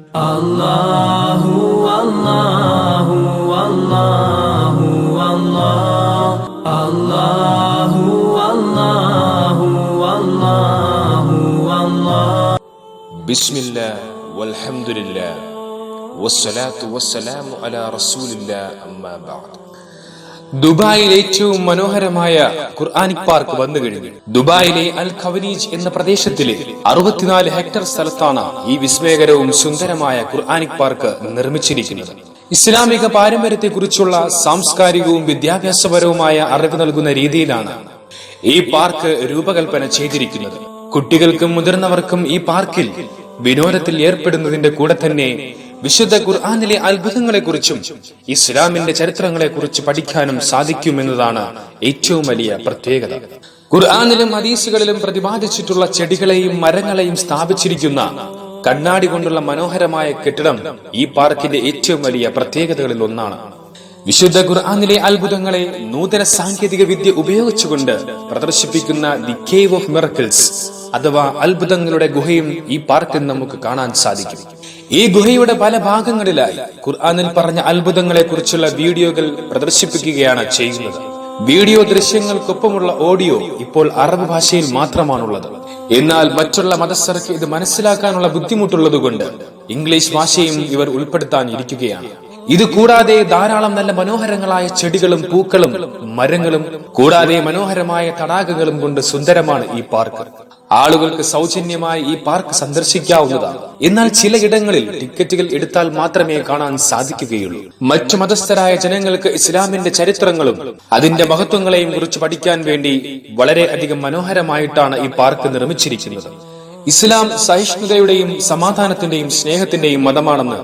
Allahu Allahu Allahu Allah Allahu Allahu Allahu Allah Bismillah walhamdulillah wassalatu wassalamu ala rasulillah amma ba'd. ദുബായിലെ ഏറ്റവും മനോഹരമായ ഖുർആനിക് park വന്നു കഴിഞ്ഞു. ദുബായിലെ അൽ ഖവനീജ് എന്ന പ്രദേശത്തിലെ 64 ഹെക്ടർ സ്ഥലത്താണ് ഈ വിസ്മയകരവും സുന്ദരമായ ഖുർആനിക് പാർക്ക് നിർമ്മിച്ചിരിക്കുന്നത്. ഇസ്ലാമിക പാരമ്പര്യത്തെക്കുറിച്ചുള്ള സാംസ്കാരികവും വിദ്യാഭ്യാസപരവുമായ അറിവ് നൽകുന്ന രീതിയിലാണ് ഈ പാർക്ക് രൂപകൽപ്പന ചെയ്തിരിക്കുന്നത്. കുട്ടികൾക്കും മുതിർന്നവർക്കും ഈ പാർക്കിൽ വിനോദത്തിൽ ഏർപ്പെടുന്നതിന്റെ കൂടെ തന്നെ വിശുദ്ധ ഖുർആനിലെ അത്ഭുതങ്ങളെക്കുറിച്ചും ഇസ്ലാമിന്റെ ചരിത്രങ്ങളെക്കുറിച്ച് പഠിക്കാനും സാധിക്കുമെന്നതാണ് ഏറ്റവും വലിയ പ്രത്യേകത. ഖുർആനിലും ഹദീസുകളിലും പ്രതിപാദിച്ചിട്ടുള്ള ചെടികളെയും മരങ്ങളെയും സ്ഥാപിച്ചിരിക്കുന്ന കണ്ണാടി കൊണ്ടുള്ള മനോഹരമായ കെട്ടിടം ഈ പാർക്കിന്റെ ഏറ്റവും വലിയ പ്രത്യേകതകളിൽ ഒന്നാണ്. വിശുദ്ധ ഖുർആനിലെ അത്ഭുതങ്ങളെ നൂതന സാങ്കേതിക വിദ്യ ഉപയോഗിച്ചുകൊണ്ട് പ്രദർശിപ്പിക്കുന്ന ദി കേവ് ഓഫ് മിറക്കിൾസ് അഥവാ അത്ഭുതങ്ങളുടെ ഗുഹയും ഈ പാർക്കിൽ നമുക്ക് കാണാൻ സാധിക്കും. ഈ ഗുഹയുടെ പല ഭാഗങ്ങളിലായി ഖുർആനിൽ പറഞ്ഞ അത്ഭുതങ്ങളെ കുറിച്ചുള്ള വീഡിയോകൾ പ്രദർശിപ്പിക്കുകയാണ് ചെയ്യുന്നത്. വീഡിയോ ദൃശ്യങ്ങൾക്കൊപ്പമുള്ള ഓഡിയോ ഇപ്പോൾ അറബ് ഭാഷയിൽ മാത്രമാണുള്ളത്. എന്നാൽ മറ്റുള്ള മതസ്ഥർക്ക് ഇത് മനസ്സിലാക്കാനുള്ള ബുദ്ധിമുട്ടുള്ളതുകൊണ്ട് ഇംഗ്ലീഷ് ഭാഷയും ഇവർ ഉൾപ്പെടുത്താൻ ഇരിക്കുകയാണ്. ഇത് കൂടാതെ ധാരാളം നല്ല മനോഹരങ്ങളായ ചെടികളും പൂക്കളും മരങ്ങളും കൂടാതെ മനോഹരമായ തടാകങ്ങളും കൊണ്ട് സുന്ദരമാണ് ഈ പാർക്ക്. ആളുകൾക്ക് സൗജന്യമായി ഈ പാർക്ക് സന്ദർശിക്കാവുന്നതാണ്. എന്നാൽ ചിലയിടങ്ങളിൽ ടിക്കറ്റുകൾ എടുത്താൽ മാത്രമേ കാണാൻ സാധിക്കുകയുള്ളൂ. മറ്റു മതസ്ഥരായ ജനങ്ങൾക്ക് ഇസ്ലാമിന്റെ ചരിത്രങ്ങളും അതിന്റെ മഹത്വങ്ങളെയും കുറിച്ച് പഠിക്കാൻ വേണ്ടി വളരെയധികം മനോഹരമായിട്ടാണ് ഈ പാർക്ക് നിർമ്മിച്ചിരിക്കുന്നത്. ഇസ്ലാം സഹിഷ്ണുതയുടെയും സമാധാനത്തിന്റെയും സ്നേഹത്തിന്റെയും മതമാണെന്ന്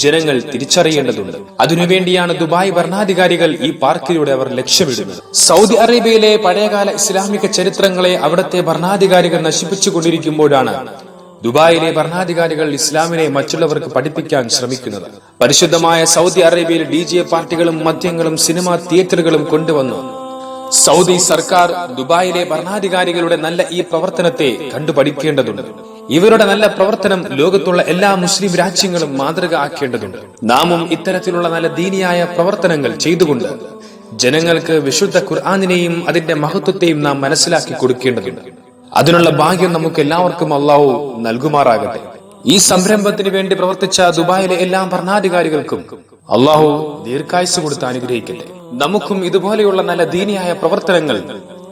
ജനങ്ങൾ തിരിച്ചറിയേണ്ടതുണ്ട്. അതിനുവേണ്ടിയാണ് ദുബായ് ഭരണാധികാരികൾ ഈ പാർക്കിലൂടെ അവർ ലക്ഷ്യമിടുന്നത്. സൗദി അറേബ്യയിലെ പഴയകാല ഇസ്ലാമിക ചരിത്രങ്ങളെ അവിടുത്തെ ഭരണാധികാരികൾ നശിപ്പിച്ചുകൊണ്ടിരിക്കുമ്പോഴാണ് ദുബായിലെ ഭരണാധികാരികൾ ഇസ്ലാമിനെ മറ്റുള്ളവർക്ക് പഠിപ്പിക്കാൻ ശ്രമിക്കുന്നത്. പരിശുദ്ധമായ സൗദി അറേബ്യയിൽ DJ പാർട്ടികളും മദ്യങ്ങളും സിനിമാ തിയേറ്ററുകളും കൊണ്ടുവന്നു. സൗദി സർക്കാർ ദുബായിലെ ഭരണാധികാരികളുടെ നല്ല ഈ പ്രവർത്തനത്തെ കണ്ടുപഠിക്കേണ്ടതുണ്ട്. ഇവരുടെ നല്ല പ്രവർത്തനം ലോകത്തുള്ള എല്ലാ മുസ്ലിം രാജ്യങ്ങളും മാതൃക ആക്കേണ്ടതുണ്ട്. നാമും ഇത്തരത്തിലുള്ള നല്ല ദീനിയായ പ്രവർത്തനങ്ങൾ ചെയ്തുകൊണ്ട് ജനങ്ങൾക്ക് വിശുദ്ധ ഖുർആനിനെയും അതിന്റെ മഹത്വത്തെയും നാം മനസ്സിലാക്കി കൊടുക്കേണ്ടതുണ്ട്. അതിനുള്ള ഭാഗ്യം നമുക്ക് എല്ലാവർക്കും അല്ലാഹു നൽകുമാറാകട്ടെ. ഈ സംരംഭത്തിന് വേണ്ടി പ്രവർത്തിച്ച ദുബായിലെ എല്ലാ ഭരണാധികാരികൾക്കും അല്ലാഹു ദീർഘായുസ്സ് കൊടുത്ത് അനുഗ്രഹിക്കട്ടെ. നമുക്കും ഇതുപോലെയുള്ള നല്ല ദീനിയായ പ്രവർത്തനങ്ങൾ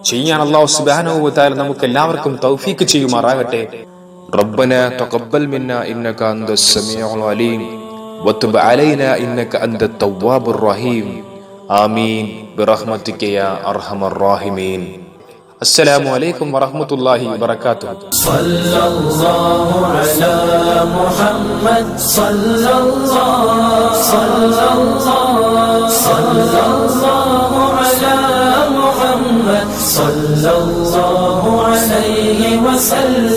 ചെയ്യാൻ അല്ലാഹു സുബ്ഹാനഹു വ തആല നമുക്ക് എല്ലാവർക്കും തൗഫീഖ് ചെയ്യുമാറാകട്ടെ. ربنا تقبل منا إنك أنت السميع العليم وتب علينا إنك أنت التواب الرحيم آمين برحمتك يا أرحم الراحمين. السلام عليكم ورحمة الله وبركاته. صلى الله على محمد صلى الله على محمد صلى الله عليه وسلم.